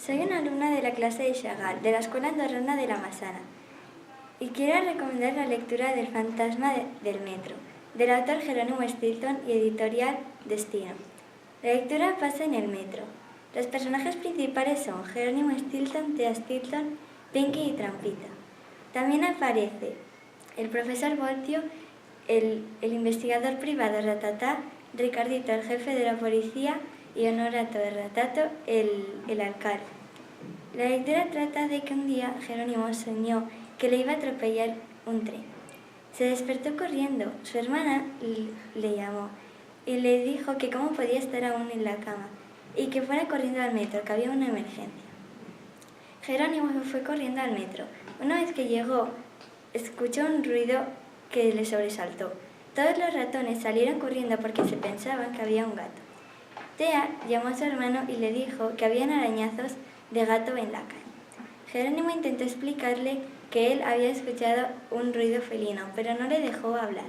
Soy una alumna de la clase de Chagall, de la Escuela Andorrana de la Massana, y quiero recomendar la lectura del Fantasma del Metro, del autor Jerónimo Stilton y editorial Destino. La lectura pasa en el metro. Los personajes principales son Jerónimo Stilton, Thea Stilton, Pinky y Trampita. También aparece el profesor Voltio, el investigador privado Ratatá, Ricardito, el jefe de la policía, y Honorato de Ratato, el alcalde. La lectura trata de que un día Jerónimo soñó que le iba a atropellar un tren. Se despertó corriendo. Su hermana le llamó y le dijo que cómo podía estar aún en la cama y que fuera corriendo al metro, que había una emergencia. Jerónimo fue corriendo al metro. Una vez que llegó, escuchó un ruido que le sobresaltó. Todos los ratones salieron corriendo porque se pensaban que había un gato. Thea llamó a su hermano y le dijo que habían arañazos de gato en la calle. Jerónimo intentó explicarle que él había escuchado un ruido felino, pero no le dejó hablar.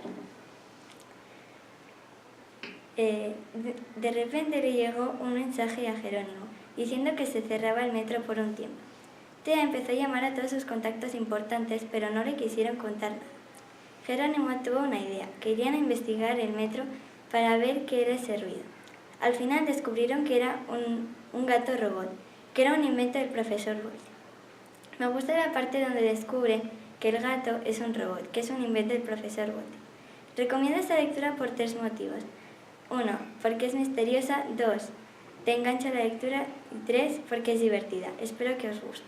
De repente le llegó un mensaje a Jerónimo, diciendo que se cerraba el metro por un tiempo. Thea empezó a llamar a todos sus contactos importantes, pero no le quisieron contar nada. Jerónimo tuvo una idea, querían investigar el metro para ver qué era ese ruido. Al final descubrieron que era un gato robot, que era un invento del profesor Voltio. Me gusta la parte donde descubren que el gato es un robot, que es un invento del profesor Voltio. Recomiendo esta lectura por 3 motivos. 1. Porque es misteriosa. 2. Te engancha la lectura. Y 3. Porque es divertida. Espero que os guste.